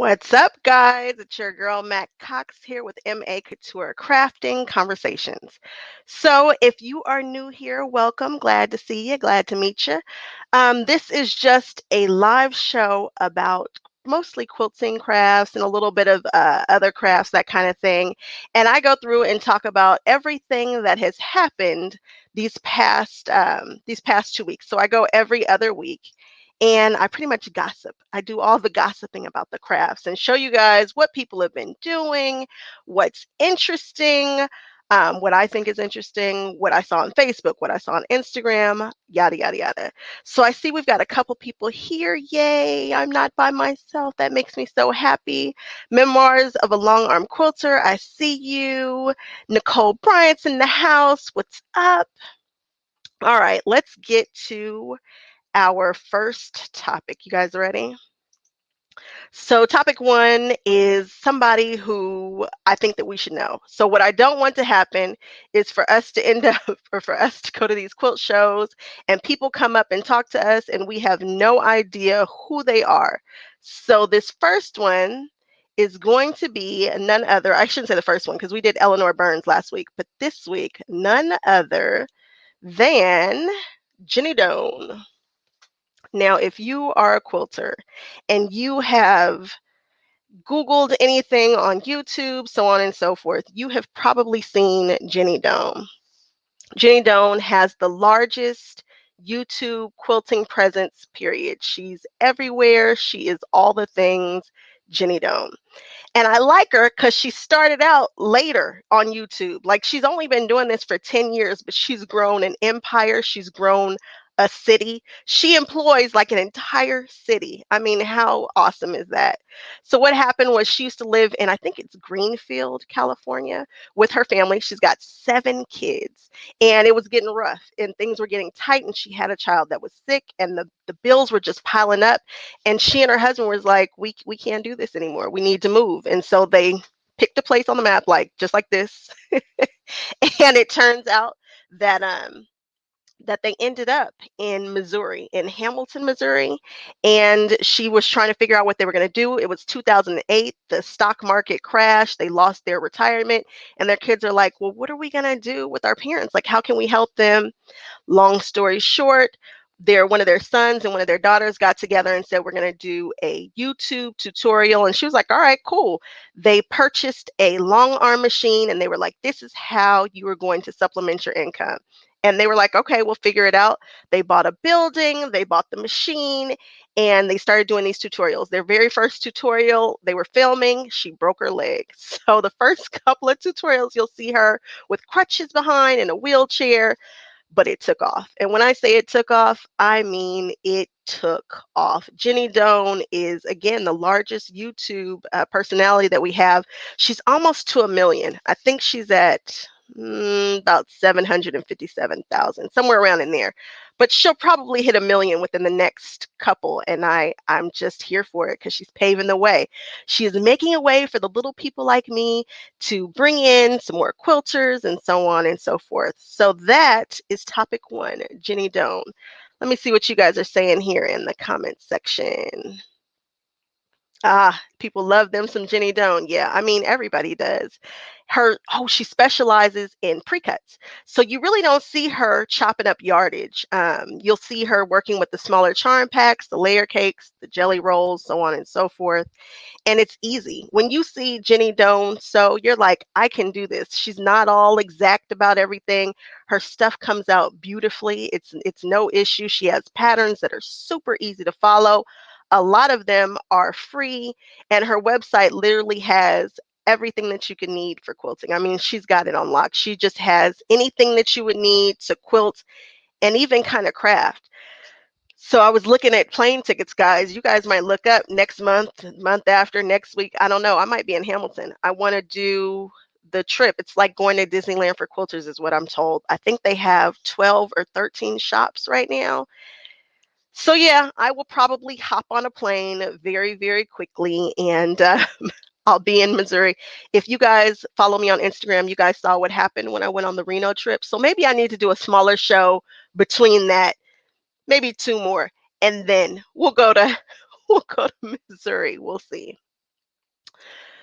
What's up, guys? It's your girl, Mac Cox, here with MA Couture Crafting Conversations. So, if you are new here, welcome. Glad to see you. Glad to meet you. This is just a live show about mostly quilting crafts and a little bit of other crafts, that kind of thing. And I go through and talk about everything that has happened these past 2 weeks. So I go every other week and I pretty much gossip. I do all the gossiping about the crafts and show you guys what people have been doing, what's interesting, what I think is interesting, what I saw on Facebook, what I saw on Instagram, yada, yada, yada. So I see we've got a couple people here. Yay, I'm not by myself. That makes me so happy. Memoirs of a Long Arm Quilter. I see you. Nicole Bryant's in the house. What's up? All right, let's get to our first topic. You guys ready? So, topic one is somebody who I think that we should know. So, what I don't want to happen is for us to end up, or for us to go to these quilt shows and people come up and talk to us and we have no idea who they are. So, this first one is going to be none other, I shouldn't say the first one because we did Eleanor Burns last week, but this week, none other than Jenny Doan. Now, if you are a quilter and you have Googled anything on YouTube, so on and so forth, you have probably seen Jenny Doan. Jenny Doan has the largest YouTube quilting presence, period. She's everywhere. She is all the things Jenny Doan. And I like her because she started out later on YouTube. Like she's only been doing this for 10 years, but she's grown an empire. She's grown a city. She employs like an entire city. I mean, how awesome is that? So what happened was she used to live in, I think it's Greenfield, California, with her family. She's got 7 kids and it was getting rough and things were getting tight. And she had a child that was sick and the bills were just piling up. And she and her husband was like, we can't do this anymore. We need to move. And so they picked a place on the map, like just like this. And it turns out that that they ended up in Missouri, in Hamilton, Missouri. And she was trying to figure out what they were going to do. It was 2008. The stock market crashed. They lost their retirement. And their kids are like, well, what are we going to do with our parents? Like, how can we help them? Long story short, one of their sons and one of their daughters got together and said, we're going to do a YouTube tutorial. And she was like, all right, cool. They purchased a long arm machine and they were like, this is how you are going to supplement your income. And they were like, okay, we'll figure it out. They bought a building, they bought the machine, and they started doing these tutorials. Their very first tutorial, they were filming, she broke her leg. So the first couple of tutorials, you'll see her with crutches behind in a wheelchair, but it took off. And when I say it took off, I mean it took off. Jenny Doan is, again, the largest YouTube personality that we have. She's almost to 1 million. I think she's at about 757,000, somewhere around in there. But she'll probably hit 1 million within the next couple. And I'm just here for it because she's paving the way. She is making a way for the little people like me to bring in some more quilters and so on and so forth. So that is topic one, Jenny Doan. Let me see what you guys are saying here in the comments section. People love them some Jenny Doan. Yeah, I mean, everybody does. She specializes in pre-cuts. So you really don't see her chopping up yardage. You'll see her working with the smaller charm packs, the layer cakes, the jelly rolls, so on and so forth. And it's easy. When you see Jenny Doan, so you're like, I can do this. She's not all exact about everything. Her stuff comes out beautifully. It's no issue. She has patterns that are super easy to follow. A lot of them are free, and her website literally has everything that you can need for quilting. I mean, she's got it on lock. She just has anything that you would need to quilt and even kind of craft. So I was looking at plane tickets, guys. You guys might look up next month, month after, next week. I don't know. I might be in Hamilton. I want to do the trip. It's like going to Disneyland for quilters is what I'm told. I think they have 12 or 13 shops right now. So yeah, I will probably hop on a plane very, very quickly and I'll be in Missouri. If you guys follow me on Instagram, you guys saw what happened when I went on the Reno trip. So maybe I need to do a smaller show between that, maybe 2 more, and then we'll go to we'll go to Missouri. We'll see.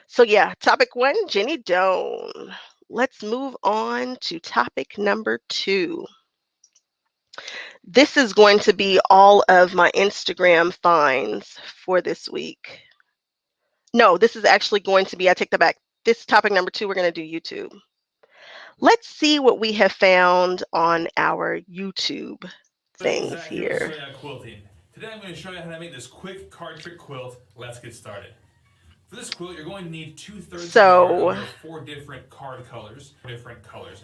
So yeah, topic 1, Jenny Doan. Let's move on to topic number 2. This is going to be all of my Instagram finds for this week. No, this is actually going to be, I take that back. This topic number 2, we're going to do YouTube. Let's see what we have found on our YouTube things here. Quilting. Today I'm going to show you how to make this quick card trick quilt. Let's get started. For this quilt, you're going to need 2/3 of 4 different card colors,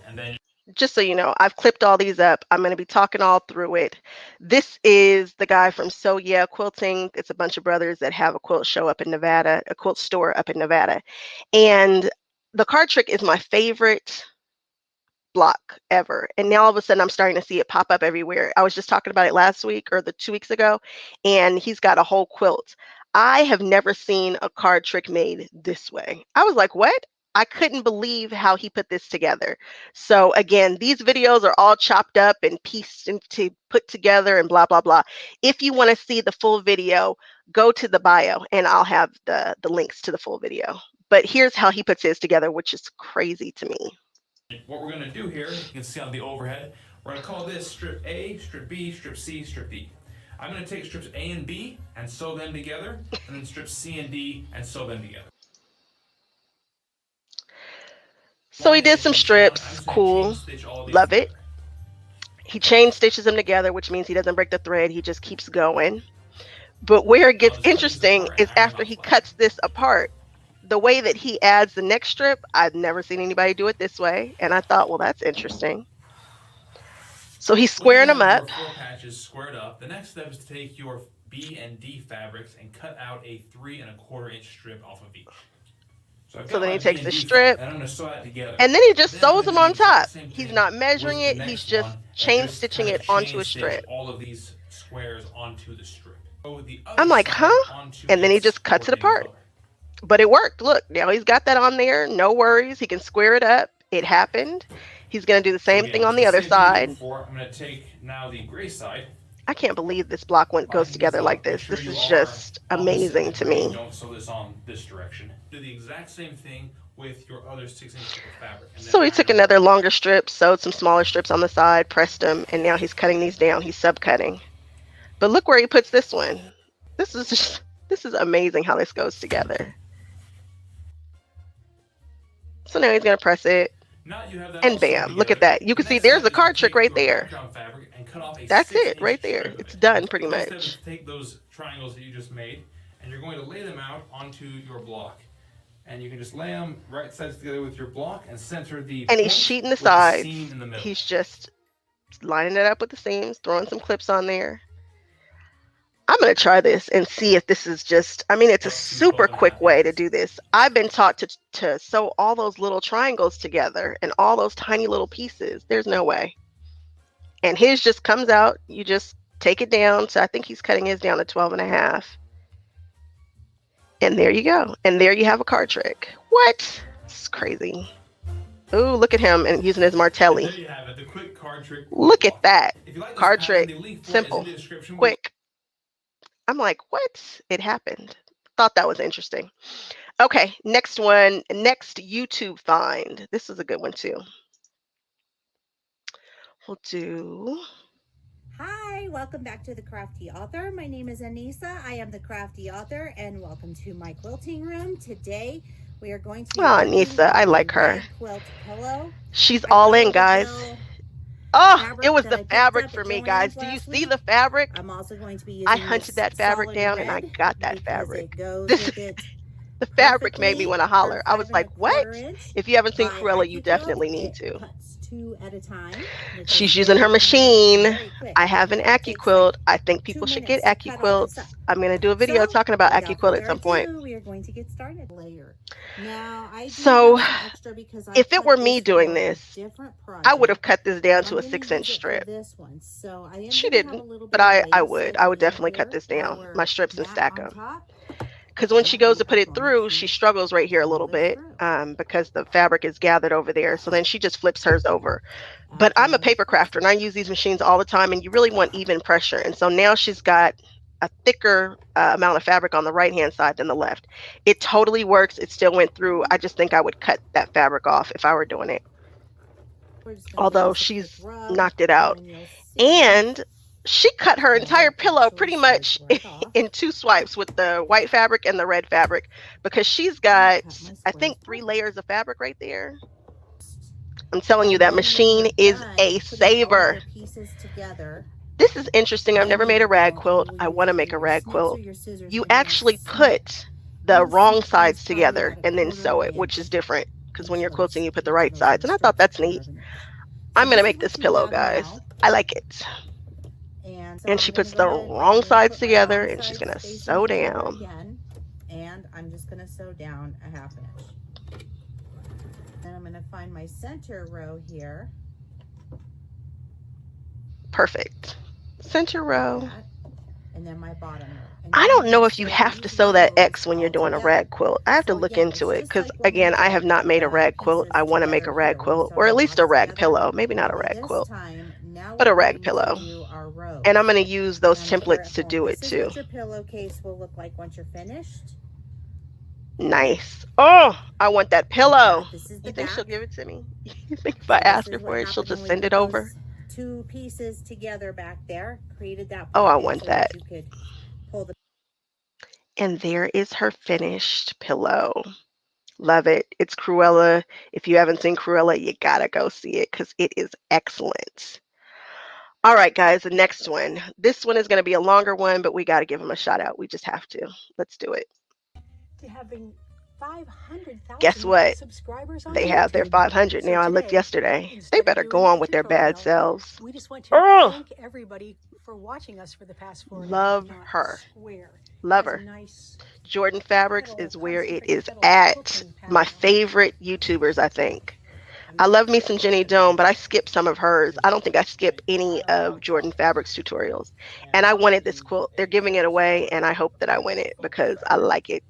and then just so you know, I've clipped all these up. I'm going to be talking all through it. This is the guy from So Yeah Quilting. It's a bunch of brothers that have a quilt show up in Nevada, a quilt store up in Nevada. And the card trick is my favorite block ever. And now all of a sudden I'm starting to see it pop up everywhere. I was just talking about it last week or the 2 weeks ago, and he's got a whole quilt. I have never seen a card trick made this way. I was like, what? I couldn't believe how he put this together. So again, these videos are all chopped up and pieced into put together and blah, blah, blah. If you want to see the full video, go to the bio and I'll have the links to the full video. But here's how he puts his together, which is crazy to me. What we're going to do here, you can see on the overhead, we're going to call this strip A, strip B, strip C, strip D. I'm going to take strips A and B and sew them together, and then strips C and D and sew them together. So he did some strips, cool, love it. He chain stitches them together, which means he doesn't break the thread, he just keeps going. But where it gets interesting is after he cuts this apart, the way that he adds the next strip, I've never seen anybody do it this way. And I thought, well, that's interesting. So he's squaring them up. 4 patches squared up. The next step is to take your B and D fabrics and cut out a 3 1/4 inch strip off of each. So then he takes the strip, and I'm going to sew that together. And then he just sews them on top. He's not measuring it. He's just chain stitching it onto a strip. All of these squares onto the strip. I'm like, huh? And then he just cuts it apart. But it worked. Look, now he's got that on there. No worries. He can square it up. It happened. He's going to do the same thing on the other side. I'm going to take now the gray side. I can't believe this block goes together like this. This is just amazing to me. Don't sew this on this direction. Do the exact same thing with your other 6 inch strip of fabric. So he took another longer strip, sewed some smaller strips on the side, pressed them, and now he's cutting these down. He's subcutting. But look where he puts this one. This is amazing how this goes together. So now he's going to press it, and bam, look at that. You can see there's the card trick right there. That's it right there. It's done pretty much. Take those triangles that you just made, and you're going to lay them out onto your block. And you can just lay them right sides together with your block and center the And he's sheeting the sides. He's just lining it up with the seams, throwing some clips on there. I'm going to try this and see if this is just, I mean, it's a super quick way to do this. I've been taught to sew all those little triangles together and all those tiny little pieces. There's no way. And his just comes out. You just take it down. So I think he's cutting his down to 12.5. And there you go. And there you have a card trick. What? It's crazy. Ooh, look at him and using his martelli. There you have it, the quick card trick. Look at that. Card trick. Simple. Quick. I'm like, what? It happened. Thought that was interesting. Okay, next one. Next YouTube find. This is a good one too. We'll do. Hi, welcome back to the Crafty Author. My name is Anissa. I am the Crafty Author, and welcome to my quilting room. Today, we are going to. Oh, Anissa, I like her. Quilt pillow. She's all in, guys. Oh, it was the fabric for me, guys. Do you see the fabric? I'm also going to be using I hunted that fabric down and I got that fabric. The fabric made me want to holler. I was like, what? If you haven't seen Cruella, you definitely need to. 2 at a time. She's using her machine. I have an AccuQuilt. I think people should get AccuQuilts. I'm going to do a video talking about AccuQuilt at some point. We are going to get started later. Now, so if it were me doing this, I would have cut this down to a 6-inch strip. She didn't, but I would. I would definitely cut this down, my strips, and stack them. Because when she goes to put it through, she struggles right here a little bit because the fabric is gathered over there. So then she just flips hers over. But I'm a paper crafter and I use these machines all the time, and you really want even pressure. And so now she's got a thicker amount of fabric on the right hand side than the left. It totally works. It still went through. I just think I would cut that fabric off if I were doing it. We're just gonna give Although this a quick she's rub, knocked it and out. then you'll see And she cut her that entire it pillow actually pretty starts much right off. in 2 swipes with the white fabric and the red fabric, because she's got, Cut my I think, squares 3 first. layers of fabric right there. I'm telling you, And that then when machine you're is done a putting all of saver. your pieces together, This is interesting. I've then never you made a will rag go and quilt. you will I use want to make either a your rag snips or quilt. your scissors, You and you'll actually snip. put the You'll wrong snip these sides probably together about a and then quarter of sew an it, which is inch. different because when Each you're of those, quilting, you put the each of right those sides. little And I thought strips that's a quarter neat. of an inch. I'm So going to this is make this what you pillow, have guys. now. I like it. And so And I'm she gonna puts go the ahead and wrong I'm gonna sides put my together wrong and she's sides going to facing sew each other down. again. And I'm just gonna sew down a half an inch. Then I'm gonna find my center row here. Perfect. Center Like row. that. And then my bottom row. And I then I'm don't know gonna if you sew have to these sew that rows X when you're all doing a together. rag quilt. I have to So look again, into it's it just because, like when we again, I have did not made a the rag quilt. pieces I want to make a together rag here when we quilt, sewed or the at least a blocks rag together. pillow. Maybe not a Well, rag this quilt, time, now but we're a rag going pillow. to do our rows. And I'm going to use those And here templates at to home, do it this is too. what your pillowcase will look like once you're finished. Nice. Oh, I want that pillow. This is the You think she'll back. give it to me? You think if I So this ask her is for what it, she'll happened when just we send put it over? those 2 pieces together back there. Created that Oh, I pocket want so that. that you could pull the. And there is her finished pillow. Love it. It's Cruella. If you haven't seen Cruella, you gotta go see it because it is excellent. All right, guys, the next one. This one is going to be a longer one, but we got to give them a shout out. We just have to. Let's do it. To having 500,000 Guess what? subscribers on They have their YouTube. 500 So now. I looked today, yesterday. They instead of better go doing on a with their bad tutorial, selves. we just want to Oh, thank everybody for watching us for the past 4 love months. her. Square. Love Has a her. nice Jordan Fabrics petal, is where it concentrate is petal at. quilting My pattern. favorite YouTubers, I think. I'm I just love me some Jenny Doan, but I skip some of hers. I don't think I skip any right on of Jordan Fabrics tutorials. And and I one of wanted this the quilt. They're giving it away, and I hope that I win it because I like it.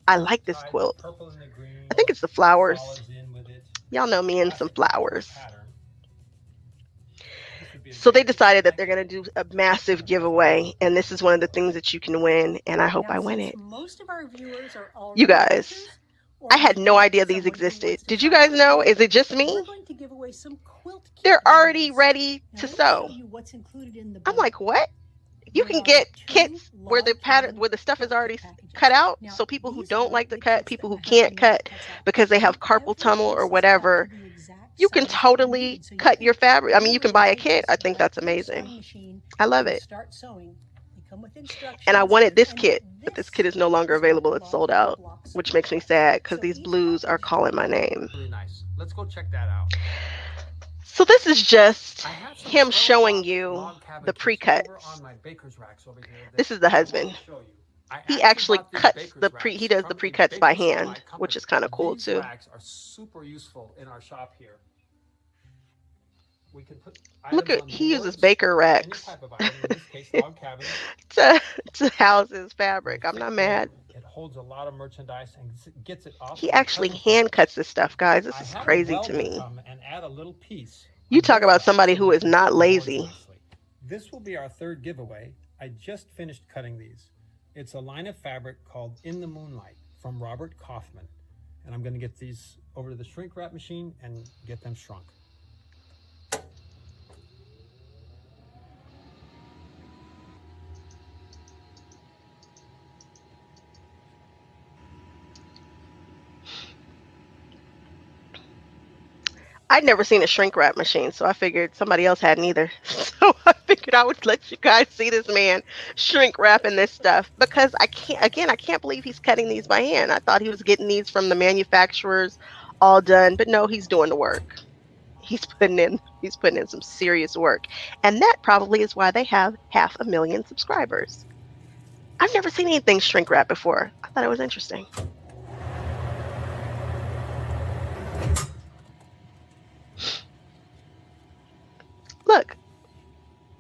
I like this tried the quilt. purple and the green, I think it's the flowers. solids in with it. Y'all know me and some Classic flowers. pattern. This would be a So they great decided that gift. they're going to do a massive giveaway, and this is one of the things that you can win, and I hope Now, I win since it. most of our viewers are already You guys, quilters, or I had no maybe idea these someone who existed. wants to Did you try guys out know? quilting, Is it just we're me? going to give away some quilt kit They're already bundles. ready Now, to let me sew. show you what's included in the I'm bundle. like, what? You There can are get 2 kits where the log pattern, cabin where the stuff is quilt kit already packages. cut out, Now, so people who these don't are like to the cut, kits people that who my husband can't cut cuts out. because they have And carpal every tunnel or piece is cut whatever, to the exact you can size that you totally need. So you cut can your fabric. I mean, you can buy a literally take kit. I this think back that's to your amazing. sewing machine I love and it. start sewing. They come with And I instructions, wanted this and kit, but this kit is no longer is what available. the It's log sold cabin out, blocks which look makes me like. sad because So these each blues are package calling my name. Really nice. Let's go check that out. So this is just I have some him 12 showing block you log cabin the kits pre-cuts. over on my baker's racks over here that This is the I want husband. to show you. I He actually bought these cuts baker's the racks he does the from a pre-cuts by baker supply hand, which company. is kind of cool These too. racks are super useful in our shop here. We can put Look items at, on he uses boards, baker any racks type of item, in this case log cabins. to house his With fabric. a I'm thick not lid, mad. it holds a lot of merchandise and gets it off He on actually cutting hand surface. cuts this stuff, guys. This I is had a crazy to welder me. come and add a little piece You on talk both about racks somebody so who we is can not fit the boards lazy. nicely. This will be our third giveaway. I just finished cutting these. It's a line of fabric called In the Moonlight from Robert Kaufman. And I'm going to get these over to the shrink wrap machine and get them shrunk. I'd never seen a shrink wrap machine, so I figured somebody else hadn't either. So I figured I would let you guys see this man shrink wrapping this stuff because I can't believe he's cutting these by hand. I thought he was getting these from the manufacturers all done, but no, he's doing the work. He's putting in some serious work. And that probably is why they have 500,000 subscribers. I've never seen anything shrink wrap before. I thought it was interesting. Look,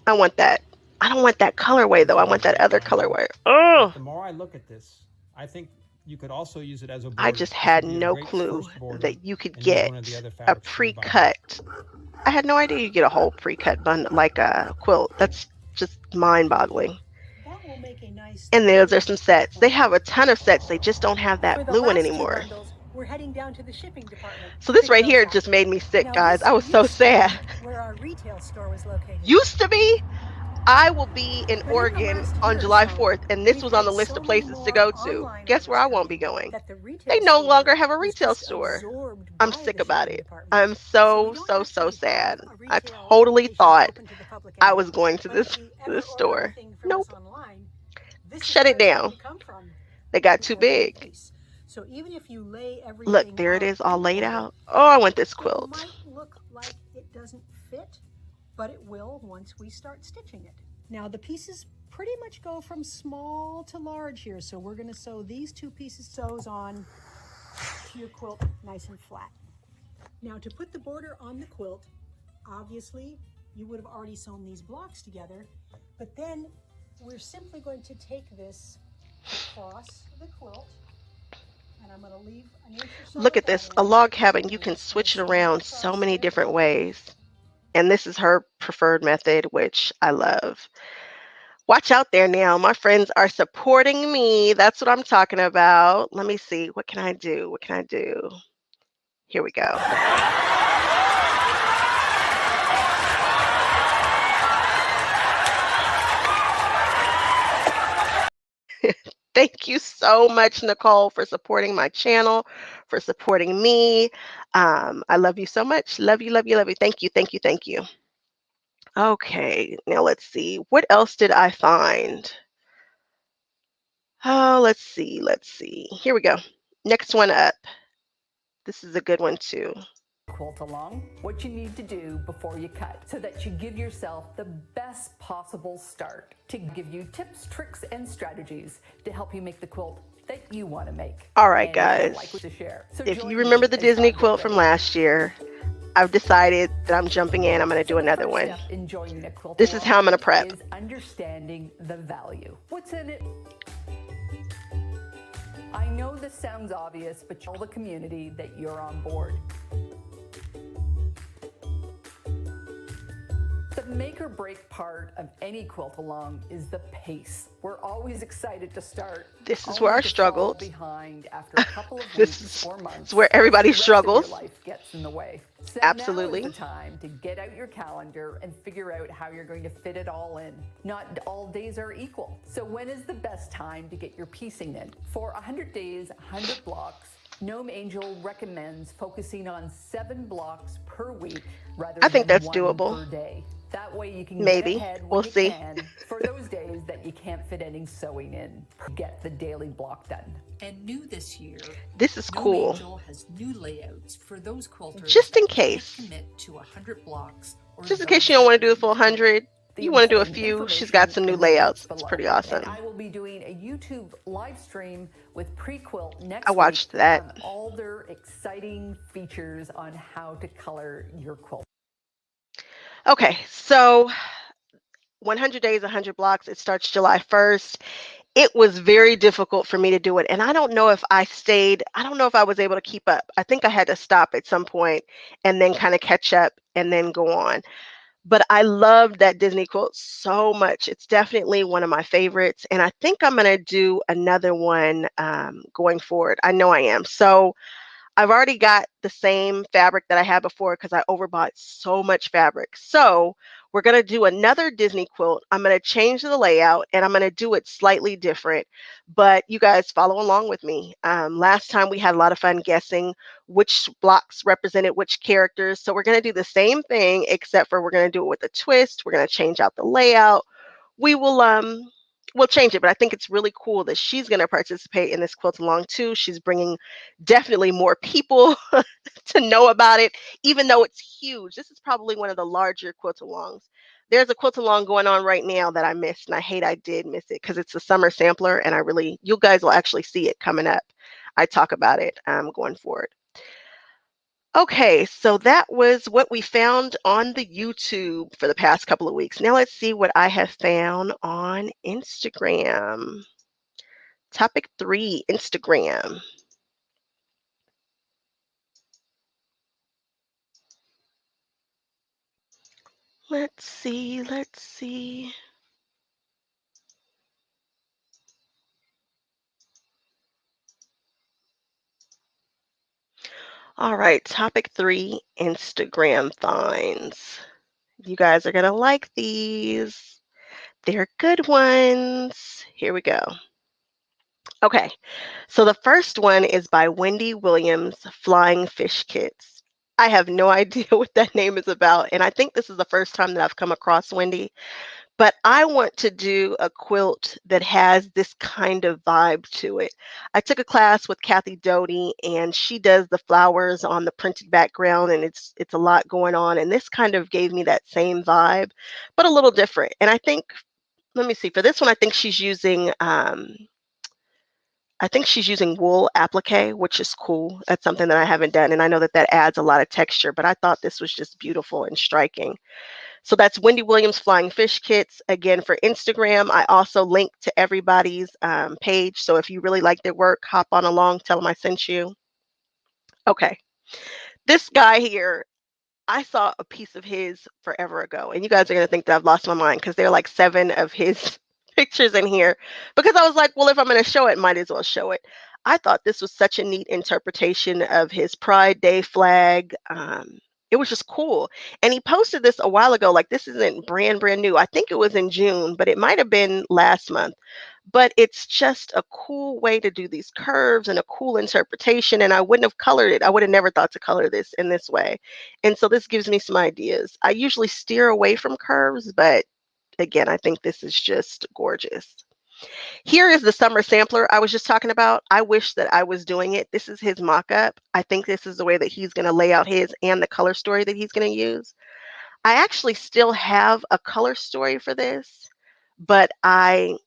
I want that. I don't want that colorway though. I want that other colorway. Oh, The more I look at this, I think you could also use it as a border. I just This had would be a no great clue first border that you could and use get one of the other a fabrics from the bundle. pre-cut. I had no idea you get a whole pre-cut bundle like a quilt. That's just mind-boggling. That will make a nice And those are daily some sets. They bundle. have a ton of sets. They just don't have For that the blue one last two anymore. bundles, we're heading down to the shipping department So to this pick right those here out. just made me sick, Now, guys. this I was so used to sad. be where our retail store was located. Used to be. I will be in But in the Oregon last on year or July so, 4th, and this we've was on the had list so of many places to more go to. online Guess where orders I come won't be in going? that the They retail no store longer have a is retail just store. absorbed I'm by the sick about shipping it. department. I'm So we so, don't so, so actually have sad. a I retail totally location thought open to the public I anymore. was going to But if you this ever order store. anything from us Nope. online, this is Shut where it it's going down. to come from. They got It's too for one big. piece. So even if you lay Look, everything there it out is all in laid order, out. Oh, I want this it quilt. might look like it doesn't fit, but it will once we start stitching it. Now the pieces pretty much go from small to large here, so we're going to sew these two pieces sews on to your quilt nice and flat. Now to put the border on the quilt, obviously you would have already sewn these blocks together, but then we're simply going to take this across the quilt, and I'm going to leave an inch or so Look of at that this. A in. log cabin, you We're can just going to switch it sew that around so across many there. different ways. And this is her preferred method, which I love. Watch out there now. My friends are supporting me. That's what I'm talking about. Let me see. What can I do? What can I do? Here we go. Thank you so much, Nicole, for supporting my channel, for supporting me. I love you so much. Love you, love you, love you. Thank you, thank you, thank you. Okay, now let's see. What else did I find? Oh, let's see, let's see. Here we go. Next one up. This is a good one too. Quilt along, what you need to do before you cut so that you give yourself the best possible start, to give you tips, tricks, and strategies to help you make the quilt that you want to make. All right, And if you guys. like what to share. So If join you remember me the as Disney I get quilt from ready. last year, I've decided that I'm jumping in. I'm going to So do the another first one. step in joining a quilt This is how I'm along going to prep. is understanding the value. What's in it? I know this sounds obvious, but tell the community that you're on board. The make or break part of any quilt along is the pace. We're always excited to start. This is only where I to fall struggled. behind after a couple of This weeks is or months. it's where everybody as the rest of your struggles. life gets in the way. So Absolutely. now is the time to get out your calendar and figure out how you're going to fit it all in. Not all days are equal. So when is the best time to get your piecing in? For 100 days, 100 blocks, Gnome Angel recommends focusing on 7 blocks per week rather I think than that's 1 doable. per day. That way you can Maybe. get ahead when We'll you see. can for those days that you can't fit any sewing in. Get the daily block done. And new this year, This is Gnome cool. Angel has new layouts for those quilters Just in that can't case. commit to 100 blocks, or Just in those case you don't that want to do the need full 100, The you want to do a important few, she's got some new information in the layouts. notes It's below. pretty awesome. And I will be doing a YouTube live stream with pre-quilt next I watched week that. on all their exciting features on how to color your quilt. Okay, so 100 days, 100 blocks. It starts July 1st. It was very difficult for me to do it. And I don't know if I stayed, I don't know if I was able to keep up. I think I had to stop at some point and then kind of catch up and then go on. But I loved that Disney quilt so much. It's definitely one of my favorites. And I think I'm going to do another one going forward. I know I am. So I've already got the same fabric that I had before because I overbought so much fabric. So we're going to do another Disney quilt. I'm going to change the layout and I'm going to do it slightly different. But you guys follow along with me. Last time we had a lot of fun guessing which blocks represented which characters. So we're going to do the same thing, except for we're going to do it with a twist. We're going to change out the layout. We will we'll change it, but I think it's really cool that she's going to participate in this quilt along too. She's bringing definitely more people to know about it, even though it's huge. This is probably one of the larger quilt alongs. There's a quilt along going on right now that I missed, and I hate I did miss it because it's a summer sampler, and you guys will actually see it coming up. I talk about it going forward. Okay, so that was what we found on the YouTube for the past couple of weeks. Now let's see what I have found on Instagram. Topic 3, Instagram. Let's see. All right, topic 3, Instagram finds. You guys are going to like these. They're good ones. Here we go. Okay, so the first one is by Wendy Williams, Flying Fish Kits. I have no idea what that name is about, and I think this is the first time that I've come across Wendy, but I want to do a quilt that has this kind of vibe to it. I took a class with Jenny Doan, and she does the flowers on the printed background, and it's a lot going on, and this kind of gave me that same vibe, but a little different. And I think, let me see, for this one, I think she's using wool applique, which is cool. That's something that I haven't done, and I know that that adds a lot of texture, but I thought this was just beautiful and striking. So that's Wendy Williams Flying Fish Kits. Again, for Instagram, I also link to everybody's page. So if you really like their work, hop on along, tell them I sent you. Okay. This guy here, I saw a piece of his forever ago, and you guys are going to think that I've lost my mind because there are like 7 of his pictures in here because I was like, well, if I'm going to show it, might as well show it. I thought this was such a neat interpretation of his Pride Day flag. It was just cool. And he posted this a while ago. Like, this isn't brand new. I think it was in June, but it might have been last month. But it's just a cool way to do these curves and a cool interpretation. And I wouldn't have colored it. I would have never thought to color this in this way. And so this gives me some ideas. I usually steer away from curves, but again, I think this is just gorgeous. Here is the summer sampler I was just talking about. I wish that I was doing it. This is his mock-up. I think this is the way that he's going to lay out his and the color story that he's going to use. I actually still have a color story for this, but I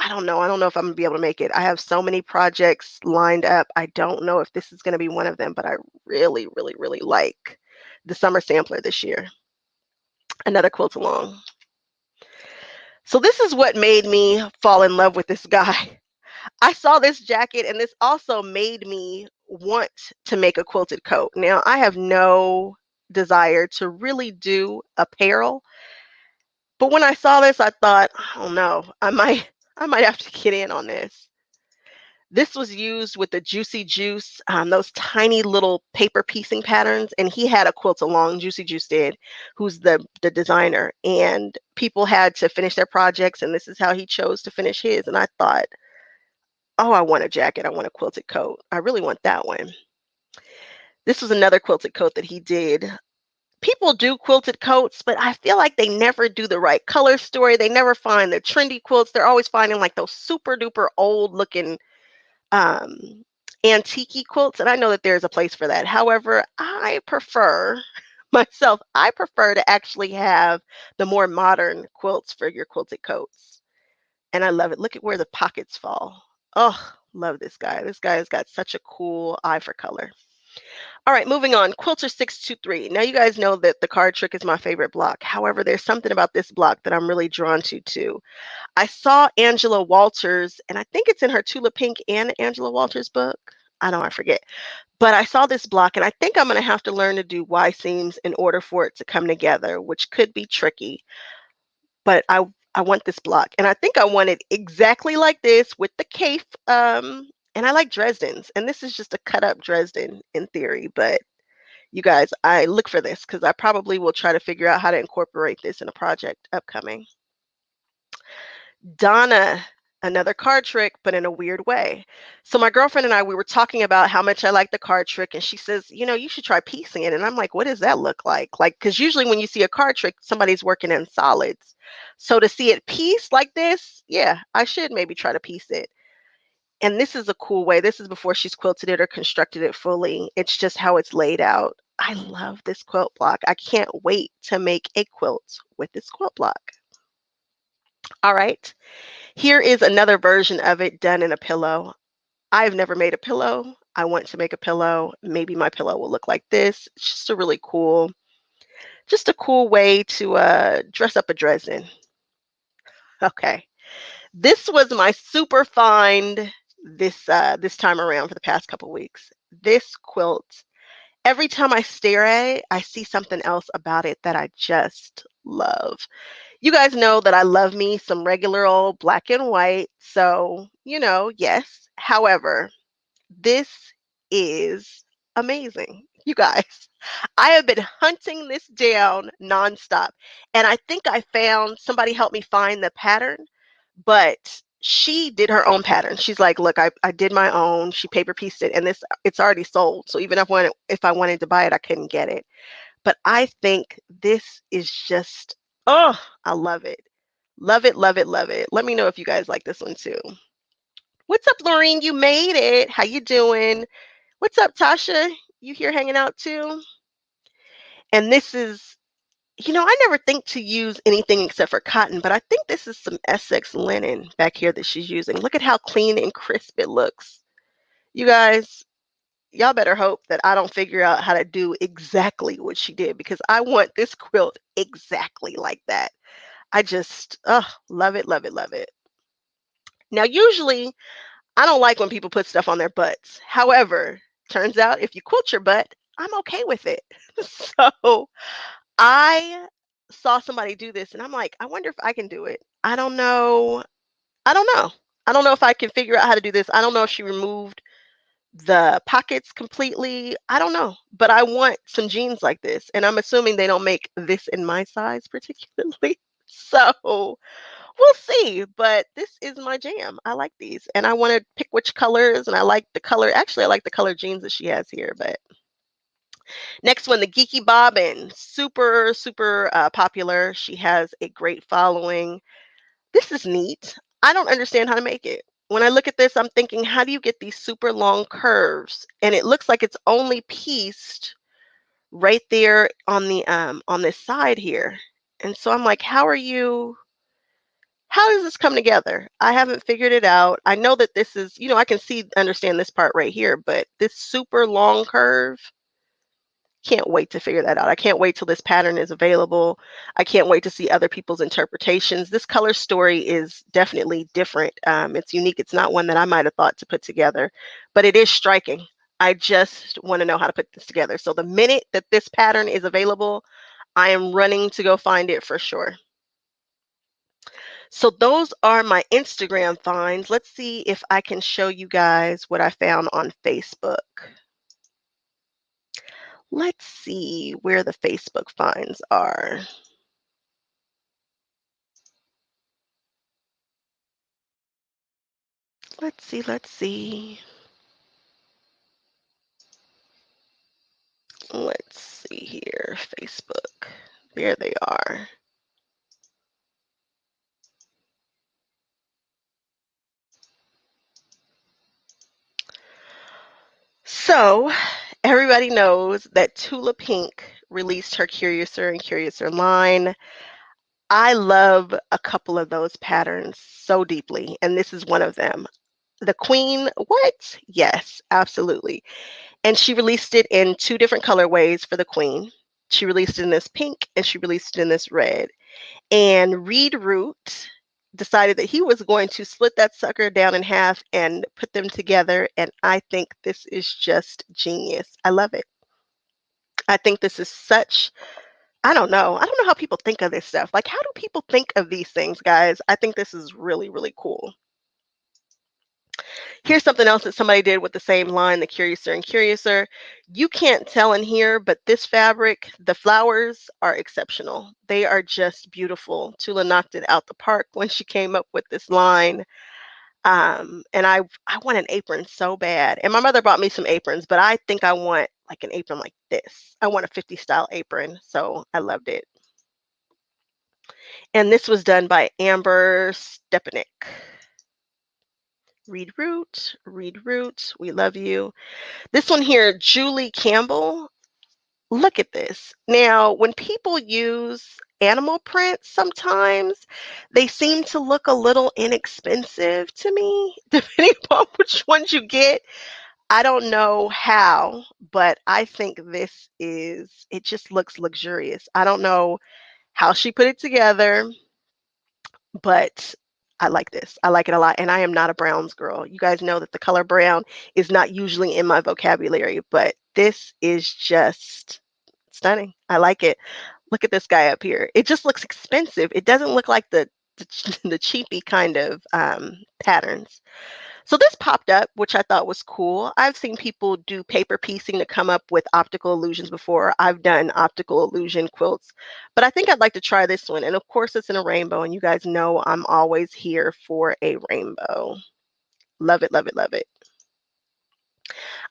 don't know. I don't know if I'm going to be able to make it. I have so many projects lined up. I don't know if this is going to be one of them, but I really, really, really like the summer sampler this year. Another quilt along. So this is what made me fall in love with this guy. I saw this jacket, and this also made me want to make a quilted coat. Now, I have no desire to really do apparel, but when I saw this, I thought, oh no, I might have to get in on this. This was used with the Juicy Juice, those tiny little paper piecing patterns, and he had a quilt along, Juicy Juice did, who's the designer, and people had to finish their projects, and this is how he chose to finish his, and I thought, oh, I want a jacket. I want a quilted coat. I really want that one. This was another quilted coat that he did. People do quilted coats, but I feel like they never do the right color story. They never find the trendy quilts. They're always finding like those super duper old looking um, antique quilts. And I know that there's a place for that. However, I prefer I prefer to actually have the more modern quilts for your quilted coats. And I love it. Look at where the pockets fall. Oh, love this guy. This guy has got such a cool eye for color. All right, moving on. Quilter 623. Now, you guys know that the card trick is my favorite block. However, there's something about this block that I'm really drawn to, too. I saw Angela Walters, and I think it's in her Tula Pink and Angela Walters book. I forget. But I saw this block, and I think I'm going to have to learn to do Y seams in order for it to come together, which could be tricky. But I want this block, and I think I want it exactly like this with the cape. And I like Dresden's, and this is just a cut up Dresden in theory. But you guys, I look for this because I probably will try to figure out how to incorporate this in a project upcoming. Donna, another card trick, but in a weird way. So my girlfriend and I, we were talking about how much I like the card trick, and she says, you should try piecing it. And I'm like, what does that look like? Like, because usually when you see a card trick, somebody's working in solids. So to see it pieced like this, yeah, I should maybe try to piece it. And this is a cool way. This is before she's quilted it or constructed it fully. It's just how it's laid out. I love this quilt block. I can't wait to make a quilt with this quilt block. All right. Here is another version of it done in a pillow. I've never made a pillow. I want to make a pillow. Maybe my pillow will look like this. It's just a cool way to dress up a Dresden. Okay. This was my super find this time around for the past couple weeks. This quilt, every time I stare at it, I see something else about it that I just love. You guys know that I love me some regular old black and white. So, yes. However, this is amazing. You guys, I have been hunting this down nonstop. And I think I found somebody helped me find the pattern, but she did her own pattern. She's like, look, I did my own. She paper pieced it, and it's already sold. So even if I wanted to buy it, I couldn't get it. But I think this is just, oh, I love it. Love it, love it, love it. Let me know if you guys like this one too. What's up, Laureen? You made it. How you doing? What's up, Tasha? You here hanging out too? And this is, I never think to use anything except for cotton, but I think this is some Essex linen back here that she's using. Look at how clean and crisp it looks. You guys, y'all better hope that I don't figure out how to do exactly what she did, because I want this quilt exactly like that. I just, love it, love it, love it. Now, usually I don't like when people put stuff on their butts. However, turns out if you quilt your butt, I'm okay with it. So I saw somebody do this and I'm like, I wonder if I can do it. I don't know. I don't know. I don't know if I can figure out how to do this. I don't know if she removed the pockets completely. I don't know. But I want some jeans like this. And I'm assuming they don't make this in my size particularly. So we'll see. But this is my jam. I like these. And I want to pick which colors. And I like the color. Actually, I like the color jeans that she has here. But next one, the Geeky Bobbin. Super, super popular. She has a great following. This is neat. I don't understand how to make it. When I look at this, I'm thinking, how do you get these super long curves? And it looks like it's only pieced right there on this side here. And so I'm like, how does this come together? I haven't figured it out. I know that this is, I can understand this part right here, but this super long curve, can't wait to figure that out. I can't wait till this pattern is available. I can't wait to see other people's interpretations. This color story is definitely different. It's unique. It's not one that I might have thought to put together, but it is striking. I just want to know how to put this together. So the minute that this pattern is available, I am running to go find it for sure. So those are my Instagram finds. Let's see if I can show you guys what I found on Facebook. Let's see where the Facebook finds are. Let's see, let's see. Let's see here, Facebook. There they are. So everybody knows that Tula Pink released her Curiouser and Curiouser line. I love a couple of those patterns so deeply, and this is one of them. The Queen, what? Yes, absolutely. And she released it in two different colorways for the Queen. She released it in this pink and she released it in this red. And Reed Root decided that he was going to split that sucker down in half and put them together. And I think this is just genius. I love it. I think this is such, I don't know. I don't know how people think of this stuff. Like, how do people think of these things, guys? I think this is really, really cool. Here's something else that somebody did with the same line, the Curiouser and Curiouser. You can't tell in here, but this fabric, the flowers are exceptional. They are just beautiful. Tula knocked it out the park when she came up with this line. And I want an apron so bad. And my mother bought me some aprons, but I think I want like an apron like this. I want a 50 style apron. So I loved it. And this was done by Amber Stepanek. Reed Root, we love you. This one here, Julie Campbell. Look at this. Now, when people use animal prints, sometimes they seem to look a little inexpensive to me, depending upon which ones you get. I don't know how, but I think it just looks luxurious. I don't know how she put it together, but I like this. I like it a lot. And I am not a browns girl. You guys know that the color brown is not usually in my vocabulary, but this is just stunning. I like it. Look at this guy up here. It just looks expensive. It doesn't look like the cheapy kind of patterns. So this popped up, which I thought was cool. I've seen people do paper piecing to come up with optical illusions before. I've done optical illusion quilts, but I think I'd like to try this one. And of course, it's in a rainbow, and you guys know I'm always here for a rainbow. Love it, love it, love it.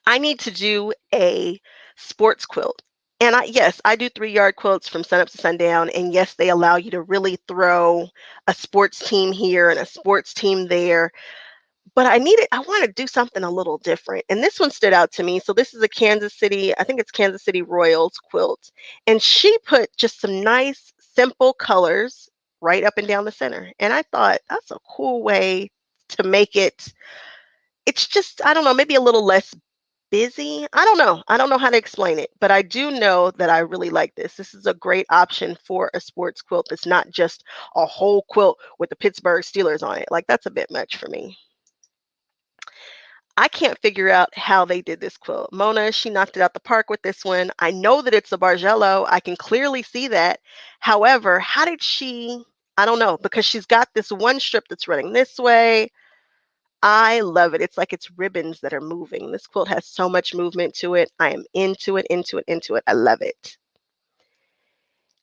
I need to do a sports quilt. And yes, I do 3-yard quilts from sunup to sundown. And yes, they allow you to really throw a sports team here and a sports team there. But I want to do something a little different. And this one stood out to me. So this is a Kansas City, I think it's Kansas City Royals quilt. And she put just some nice, simple colors right up and down the center. And I thought that's a cool way to make it. It's just, I don't know, maybe a little less busy. I don't know. I don't know how to explain it, but I do know that I really like this. This is a great option for a sports quilt that's not just a whole quilt with the Pittsburgh Steelers on it. Like, that's a bit much for me. I can't figure out how they did this quilt. Mona, she knocked it out the park with this one. I know that it's a Bargello. I can clearly see that. However, how did she? I don't know, because she's got this one strip that's running this way. I love it. It's like it's ribbons that are moving. This quilt has so much movement to it. I am into it, into it, into it. I love it.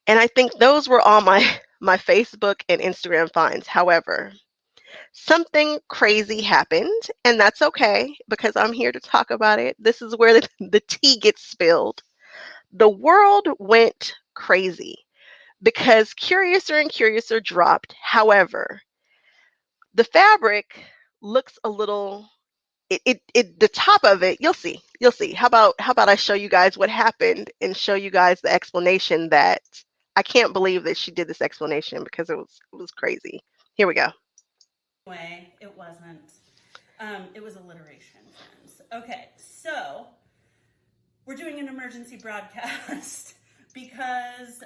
And I think those were all my Facebook and Instagram finds. However, something crazy happened, and that's okay because I'm here to talk about it. This is where the tea gets spilled. The world went crazy because Curiouser and Curiouser dropped. However, the fabric looks a little the top of it, you'll see. How about I show you guys what happened and show you guys the explanation that I can't believe that she did this explanation because it was crazy. Here we go. Way it wasn't. It was alliteration, friends. Okay, so we're doing an emergency broadcast because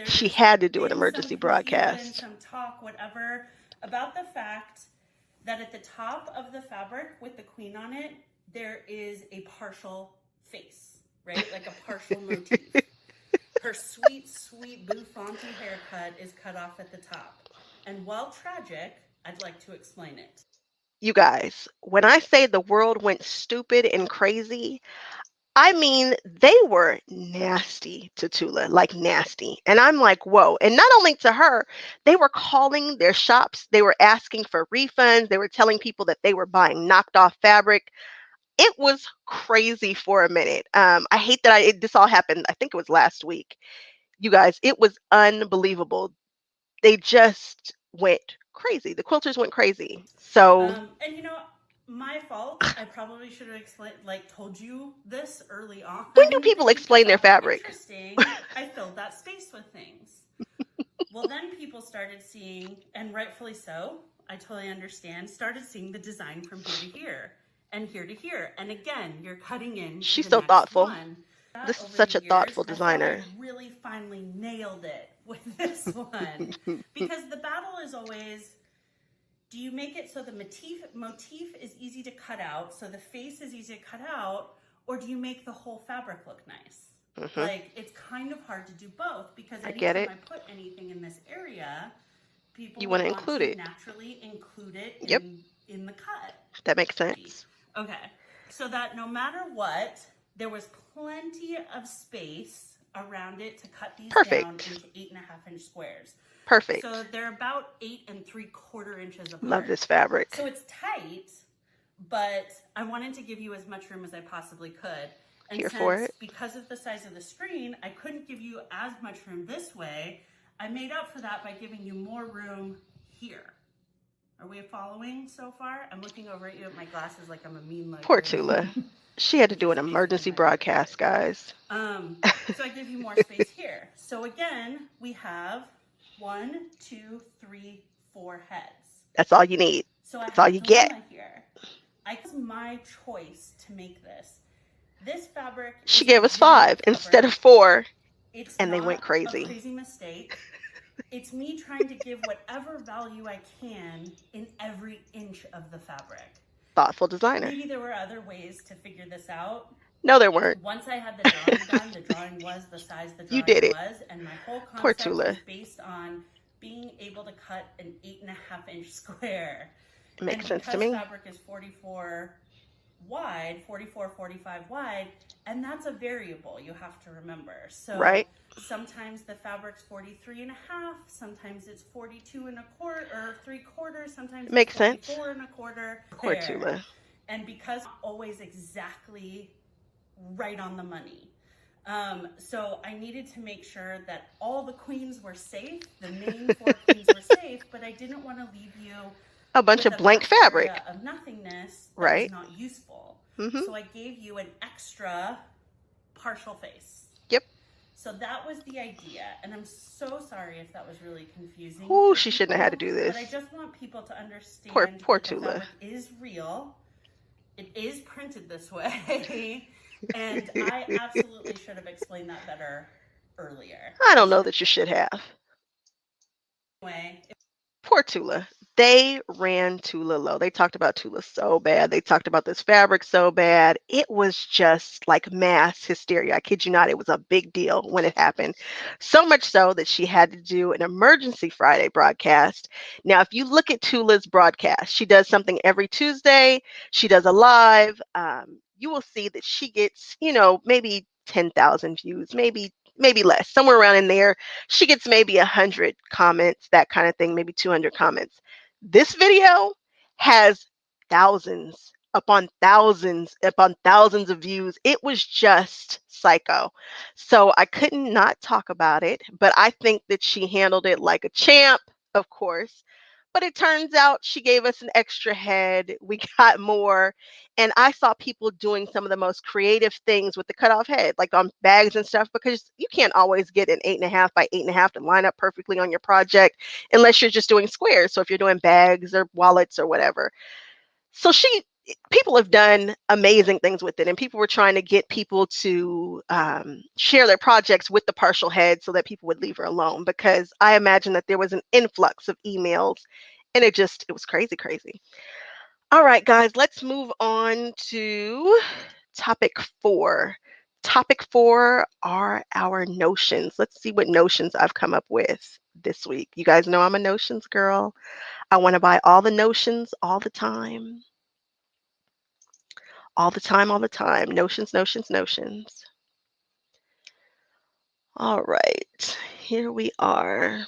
she had to do an emergency some broadcast. Some talk, whatever, about the fact that at the top of the fabric with the queen on it, there is a partial face, right? Like a partial motif. Her sweet, sweet bouffanty haircut is cut off at the top. And while tragic, I'd like to explain it. You guys, when I say the world went stupid and crazy, I mean, they were nasty to Tula, like nasty. And I'm like, whoa. And not only to her, they were calling their shops. They were asking for refunds. They were telling people that they were buying knocked off fabric. It was crazy for a minute. I hate that this all happened. I think it was last week. You guys, it was unbelievable. They just went crazy. The quilters went crazy. So, and you know, my fault. I probably should have told you this early on. When do people explain their fabric? Interesting. I filled that space with things. Well, then people started seeing, and rightfully so, I totally understand, started seeing the design from here to here and here to here. And again, you're cutting in. She's so thoughtful. This is such a thoughtful designer. I really finally nailed it with this one. Because the battle is always, do you make it so the motif is easy to cut out, so the face is easy to cut out, or do you make the whole fabric look nice? Mm-hmm. Like, it's kind of hard to do both because anytime I put anything in this area, people want to include it. Naturally include it in the cut. That makes sense. Okay, so that no matter what, there was plenty of space around it to cut these down into 8.5-inch squares. Perfect. So they're about 8 3/4 inches apart. Love this fabric. So it's tight, but I wanted to give you as much room as I possibly could. And Here for it. Because of the size of the screen, I couldn't give you as much room this way. I made up for that by giving you more room here. Are we following so far? I'm looking over at you with my glasses like I'm a mean like. Poor Tula. She had to do an emergency broadcast, guys. So I give you more space here. So again, we have 1, 2, 3, 4 heads. That's all you need. So that's all you get. Here. It's my choice to make this. This fabric. She gave us 5 instead of 4, and they went crazy. It's a crazy mistake. It's me trying to give whatever value I can in every inch of the fabric. Thoughtful designer. Maybe there were other ways to figure this out. No, there weren't. Once I had the drawing done, the drawing was the size the drawing you did it. was, and my whole Poor concept Tula. was based on being able to cut an 8.5-inch square. It makes And sense to because me. fabric is 44 wide, 44, 45 wide, and that's a variable you have to remember. So Right. sometimes the fabric's 43 and a half, sometimes it's 42 and a quarter or 3/4, sometimes it's Makes sense. 44 and a quarter. Poor There. Tula. And because it's always exactly right on the money. So I needed to make sure that all the queens were safe, the main 4 queens were safe, but I didn't want to leave you A bunch with of a blank vast fabric. area of nothingness that Right. was not useful. Mm-hmm. So I gave you an extra partial face. Yep. So that was the idea, and I'm so sorry if that was really confusing. Ooh, for she shouldn't have had to people, do this. But I just want people to understand Poor that the Tula. fabric is real. It is printed this way, and I absolutely should have explained that better earlier. I don't know that you should have. Anyway, Poor Tula. They ran Tula low. They talked about Tula so bad. They talked about this fabric so bad. It was just like mass hysteria. I kid you not. It was a big deal when it happened. So much so that she had to do an emergency Friday broadcast. Now, if you look at Tula's broadcast, she does something every Tuesday. She does a live. You will see that she gets, maybe 10,000 views, maybe less, somewhere around in there. She gets maybe 100 comments, that kind of thing, maybe 200 comments. This video has thousands upon thousands of views. It was just psycho. So I couldn't not talk about it, but I think that she handled it like a champ, of course. But it turns out she gave us an extra head. We got more. And I saw people doing some of the most creative things with the cutoff head, like on bags and stuff, because you can't always get an 8.5 by 8.5 to line up perfectly on your project unless you're just doing squares. So if you're doing bags or wallets or whatever. So people have done amazing things with it, and people were trying to get people to share their projects with the partial head so that people would leave her alone, because I imagine that there was an influx of emails, and it was crazy, crazy. All right, guys, let's move on to topic 4. Topic 4 are our notions. Let's see what notions I've come up with this week. You guys know I'm a notions girl. I want to buy all the notions all the time. All the time, all the time. Notions, notions, notions. All right, here we are.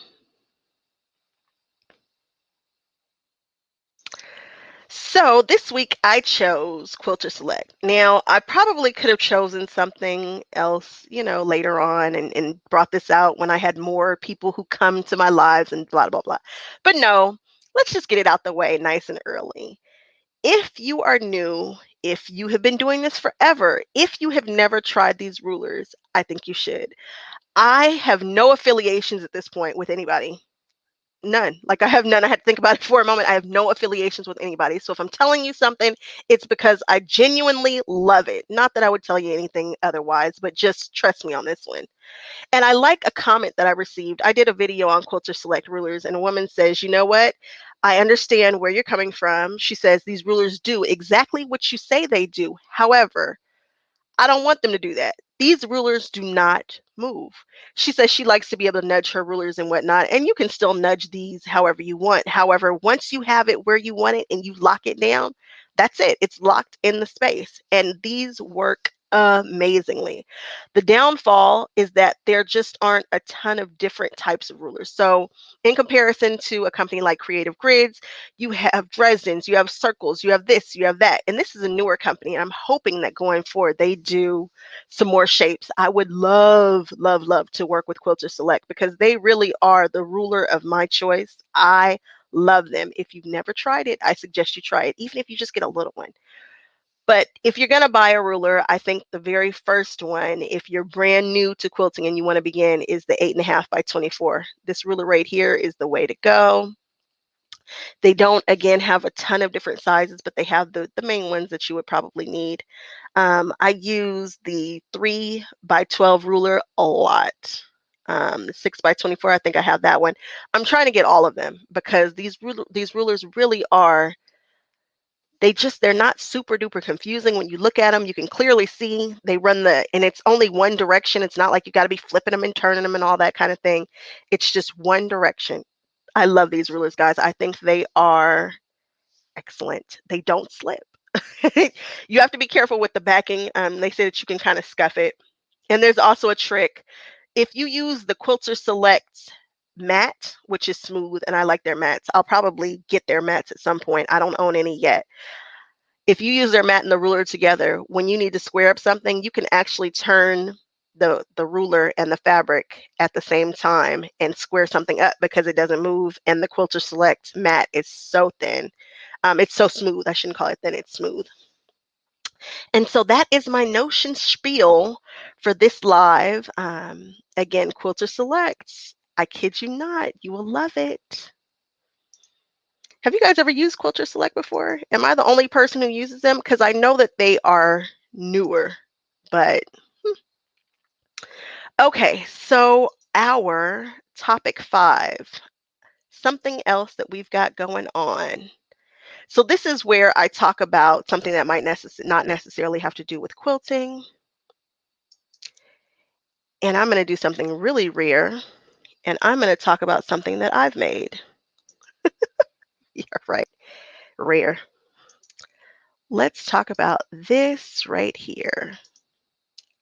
So this week I chose Quilter Select. Now, I probably could have chosen something else, later on and brought this out when I had more people who come to my lives and blah, blah, blah. But no, let's just get it out the way nice and early. If you are new, if you have been doing this forever, if you have never tried these rulers, I think you should. I have no affiliations at this point with anybody. None. Like, I have none. I had to think about it for a moment. I have no affiliations with anybody. So if I'm telling you something, it's because I genuinely love it. Not that I would tell you anything otherwise, but just trust me on this one. And I like a comment that I received. I did a video on Quilter Select rulers, and a woman says, you know what? I understand where you're coming from. She says these rulers do exactly what you say they do. However, I don't want them to do that. These rulers do not move. She says she likes to be able to nudge her rulers and whatnot, and you can still nudge these however you want. However, once you have it where you want it and you lock it down, that's it. It's locked in the space, and these work amazingly. The downfall is that there just aren't a ton of different types of rulers. So in comparison to a company like Creative Grids, you have Dresden's, you have circles, you have this, you have that. And this is a newer company. And I'm hoping that going forward, they do some more shapes. I would love, love, love to work with Quilter Select because they really are the ruler of my choice. I love them. If you've never tried it, I suggest you try it, even if you just get a little one. But if you're going to buy a ruler, I think the very first one, if you're brand new to quilting and you want to begin, is the 8.5 by 24. This ruler right here is the way to go. They don't, again, have a ton of different sizes, but they have the main ones that you would probably need. I use the 3 by 12 ruler a lot. 6 by 24, I think I have that one. I'm trying to get all of them because these rulers really are, they're not super duper confusing. When you look at them, you can clearly see they run and it's only one direction. It's not like you got to be flipping them and turning them and all that kind of thing. It's just one direction. I love these rulers, guys. I think they are excellent. They don't slip. You have to be careful with the backing. They say that you can kind of scuff it. And there's also a trick. If you use the Quilter Select matte, which is smooth, and I like their mattes. I'll probably get their mattes at some point. I don't own any yet. If you use their mat and the ruler together, when you need to square up something, you can actually turn the ruler and the fabric at the same time and square something up because it doesn't move. And the Quilter Select mat is so thin. It's so smooth. I shouldn't call it thin. It's smooth. And so that is my Notion spiel for this live. Again, Quilter Selects. I kid you not, you will love it. Have you guys ever used Quilter Select before? Am I the only person who uses them? Because I know that they are newer, but okay, so our topic 5, something else that we've got going on. So this is where I talk about something that might not necessarily have to do with quilting. And I'm going to do something really rare, and I'm going to talk about something that I've made. Yeah, right, rare. Let's talk about this right here,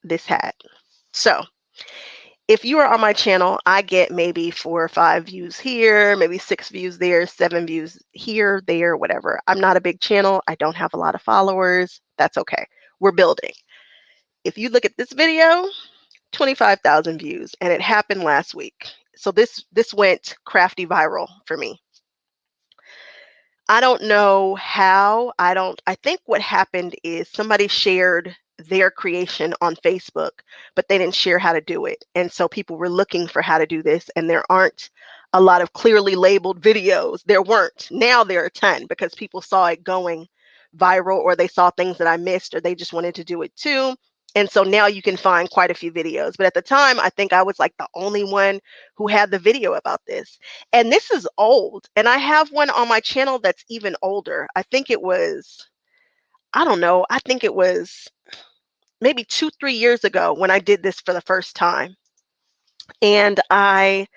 this hat. So if you are on my channel, I get maybe 4 or 5 views here, maybe 6 views there, 7 views here, there, whatever. I'm not a big channel. I don't have a lot of followers. That's okay. We're building. If you look at this video, 25,000 views, and it happened last week. So this went crafty viral for me. I don't know how. I think what happened is somebody shared their creation on Facebook, but they didn't share how to do it. And so people were looking for how to do this, and there aren't a lot of clearly labeled videos. There weren't. Now there are a ton because people saw it going viral, or they saw things that I missed, or they just wanted to do it too. And so now you can find quite a few videos. But at the time, I think I was like the only one who had the video about this. And this is old. And I have one on my channel that's even older. I think it was, I don't know, I think it was maybe 2, 3 years ago when I did this for the first time. And I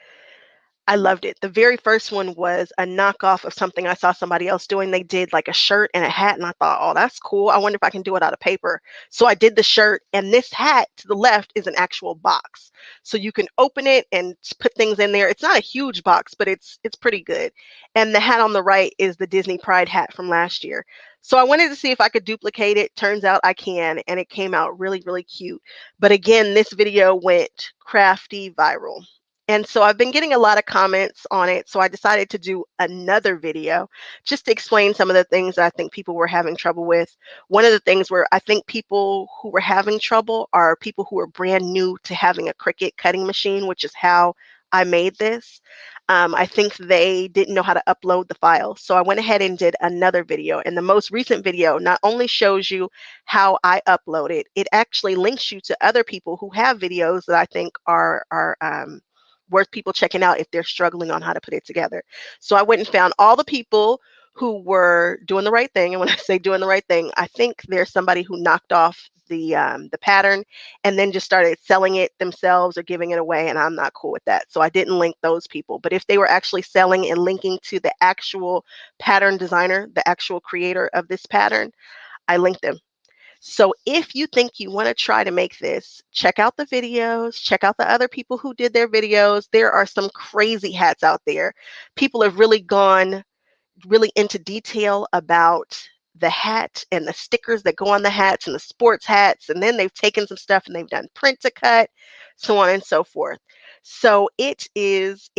loved it. The very first one was a knockoff of something I saw somebody else doing. They did like a shirt and a hat, and I thought, oh, that's cool. I wonder if I can do it out of paper. So I did the shirt, and this hat to the left is an actual box. So you can open it and put things in there. It's not a huge box, but it's pretty good. And the hat on the right is the Disney Pride hat from last year. So I wanted to see if I could duplicate it. Turns out I can, and it came out really, really cute. But again, this video went crafty viral. And so I've been getting a lot of comments on it. So I decided to do another video just to explain some of the things that I think people were having trouble with. One of the things where I think people who were having trouble are people who are brand new to having a Cricut cutting machine, which is how I made this. I think they didn't know how to upload the file. So I went ahead and did another video. And the most recent video not only shows you how I upload it, it actually links you to other people who have videos that I think are worth people checking out if they're struggling on how to put it together. So I went and found all the people who were doing the right thing. And when I say doing the right thing, I think there's somebody who knocked off the pattern and then just started selling it themselves or giving it away. And I'm not cool with that. So I didn't link those people. But if they were actually selling and linking to the actual pattern designer, the actual creator of this pattern, I linked them. So if you think you want to try to make this, check out the videos, check out the other people who did their videos. There are some crazy hats out there. People have really gone really into detail about the hat and the stickers that go on the hats and the sports hats. And then they've taken some stuff and they've done print to cut, so on and so forth. So it gets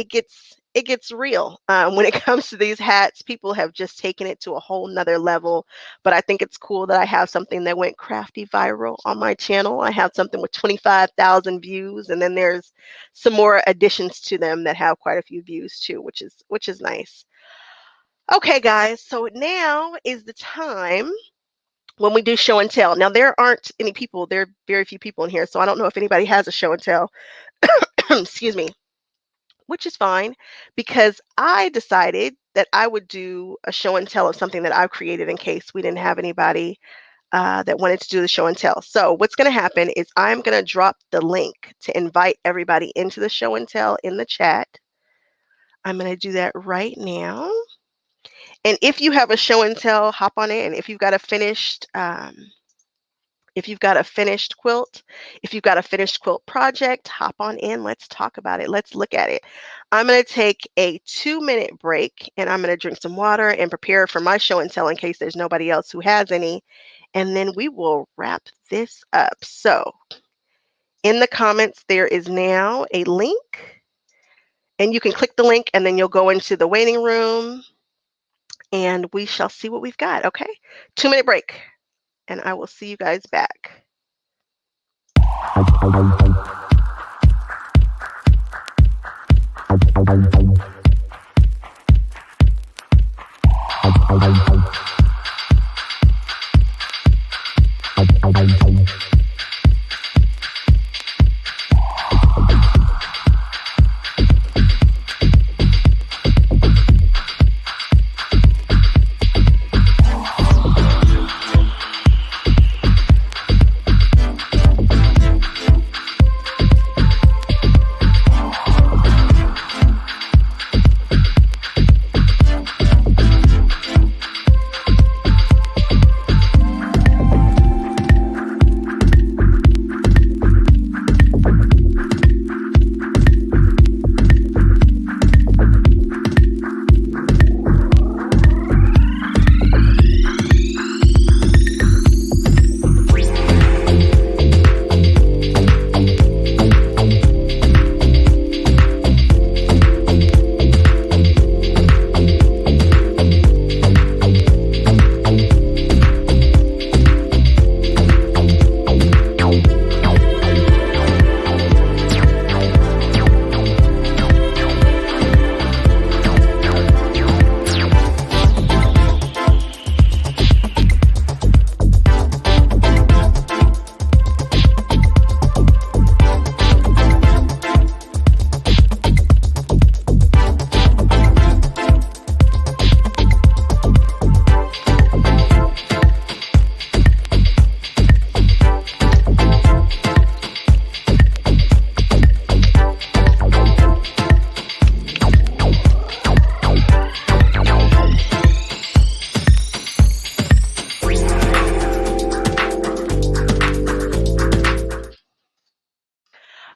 real. When it comes to these hats, people have just taken it to a whole nother level. But I think it's cool that I have something that went crafty viral on my channel. I have something with 25,000 views, and then there's some more additions to them that have quite a few views too, which is nice. Okay, guys, so now is the time when we do show and tell. Now, there aren't any people, there are very few people in here, so I don't know if anybody has a show and tell. Excuse me. Which is fine, because I decided that I would do a show and tell of something that I've created in case we didn't have anybody that wanted to do the show and tell. So what's going to happen is I'm going to drop the link to invite everybody into the show and tell in the chat. I'm going to do that right now. And if you have a show and tell, hop on in. If you've got a finished quilt, if you've got a finished quilt project, hop on in. Let's talk about it. Let's look at it. I'm going to take a 2-minute break, and I'm going to drink some water and prepare for my show and tell in case there's nobody else who has any. And then we will wrap this up. So in the comments, there is now a link, and you can click the link and then you'll go into the waiting room and we shall see what we've got. Okay. 2-minute break, and I will see you guys back.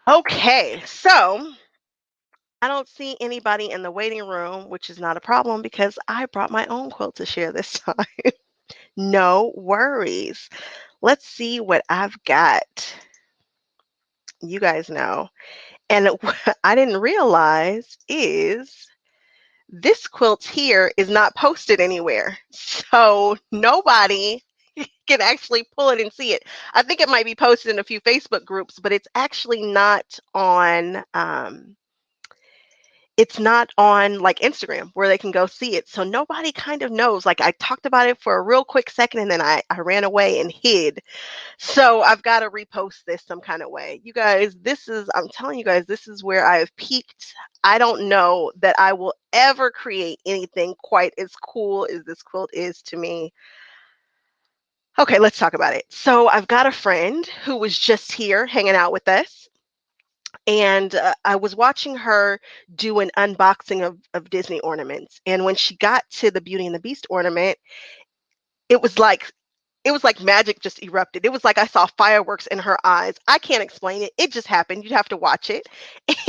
Okay, so I don't see anybody in the waiting room, which is not a problem because I brought my own quilt to share this time. No worries. Let's see what I've got. You guys know. And what I didn't realize is this quilt here is not posted anywhere. So nobody can actually pull it and see it. I think it might be posted in a few Facebook groups, but it's actually not on like Instagram where they can go see it. So nobody kind of knows. Like I talked about it for a real quick second and then I ran away and hid. So I've got to repost this some kind of way. You guys, I'm telling you guys, this is where I've peaked. I don't know that I will ever create anything quite as cool as this quilt is to me. Okay, let's talk about it. So I've got a friend who was just here hanging out with us. And I was watching her do an unboxing of Disney ornaments. And when she got to the Beauty and the Beast ornament, it was like magic just erupted. It was like I saw fireworks in her eyes. I can't explain it. It just happened. You'd have to watch it.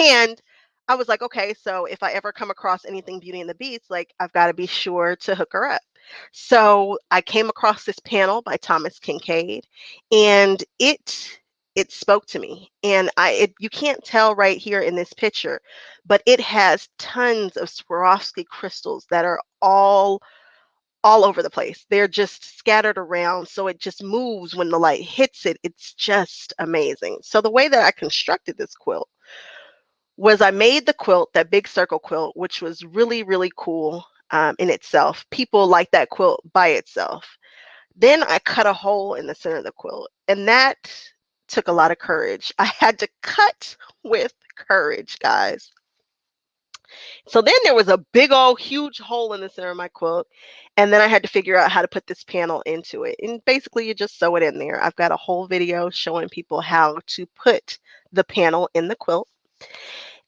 And I was like, okay, so if I ever come across anything Beauty and the Beast, like I've got to be sure to hook her up. So I came across this panel by Thomas Kincaid, and it spoke to me. And you can't tell right here in this picture, but it has tons of Swarovski crystals that are all over the place. They're just scattered around, so it just moves when the light hits it. It's just amazing. So the way that I constructed this quilt was I made the quilt, that big circle quilt, which was really, really cool in itself. People like that quilt by itself. Then I cut a hole in the center of the quilt, and that took a lot of courage. I had to cut with courage, guys. So then there was a big old huge hole in the center of my quilt, and then I had to figure out how to put this panel into it. And basically you just sew it in there. I've got a whole video showing people how to put the panel in the quilt.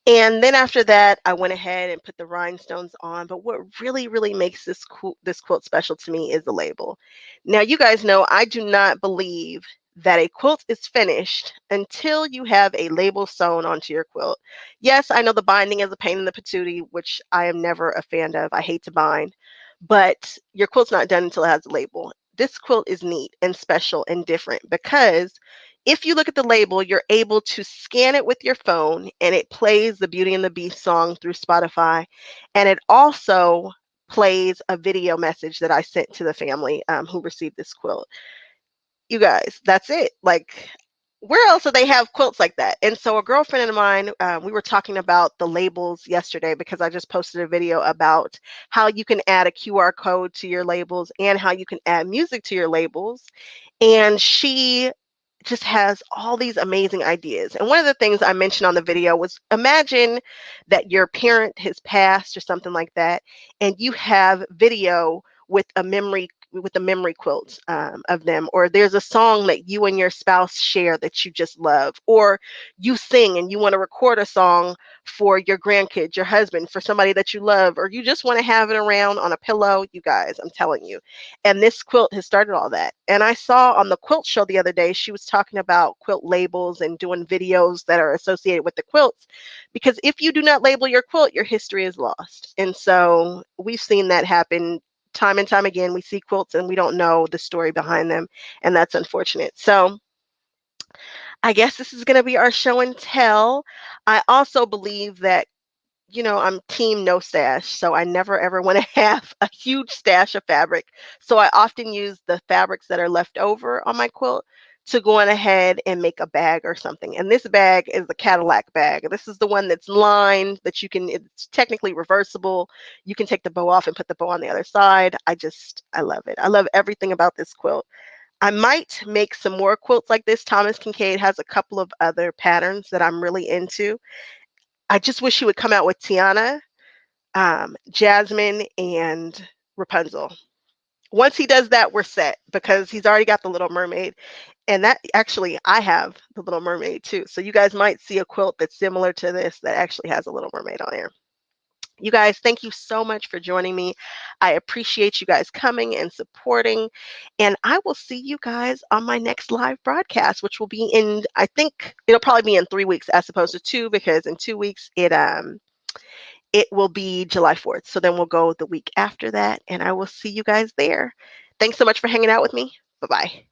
And then after that, I went ahead and put the rhinestones on. But what really, really makes this quilt special to me is the label. Now, you guys know I do not believe that a quilt is finished until you have a label sewn onto your quilt. Yes, I know the binding is a pain in the patootie, which I am never a fan of. I hate to bind, but your quilt's not done until it has a label. This quilt is neat and special and different because if you look at the label, you're able to scan it with your phone and it plays the Beauty and the Beast song through Spotify. And it also plays a video message that I sent to the family who received this quilt. You guys, that's it. Like, where else do they have quilts like that? And so a girlfriend of mine, we were talking about the labels yesterday because I just posted a video about how you can add a QR code to your labels and how you can add music to your labels. And she just has all these amazing ideas. And one of the things I mentioned on the video was imagine that your parent has passed or something like that, and you have video with the memory quilts of them, or there's a song that you and your spouse share that you just love, or you sing and you want to record a song for your grandkids, your husband, for somebody that you love, or you just want to have it around on a pillow. You guys, I'm telling you. And this quilt has started all that. And I saw on the quilt show the other day, she was talking about quilt labels and doing videos that are associated with the quilts. Because if you do not label your quilt, your history is lost. And so we've seen that happen time and time again. We see quilts and we don't know the story behind them. And that's unfortunate. So I guess this is going to be our show and tell. I also believe that I'm team no stash, so I never ever want to have a huge stash of fabric. So I often use the fabrics that are left over on my quilt to go on ahead and make a bag or something. And this bag is the Cadillac bag. This is the one that's lined, that it's technically reversible. You can take the bow off and put the bow on the other side. I love it. I love everything about this quilt. I might make some more quilts like this. Thomas Kincaid has a couple of other patterns that I'm really into. I just wish he would come out with Tiana, Jasmine, and Rapunzel. Once he does that, we're set because he's already got the Little Mermaid. And that actually, I have the Little Mermaid too. So you guys might see a quilt that's similar to this that actually has a Little Mermaid on there. You guys, thank you so much for joining me. I appreciate you guys coming and supporting. And I will see you guys on my next live broadcast, which will be I think it'll probably be in 3 weeks as opposed to 2, because in 2 weeks it will be July 4th. So then we'll go the week after that, and I will see you guys there. Thanks so much for hanging out with me. Bye-bye.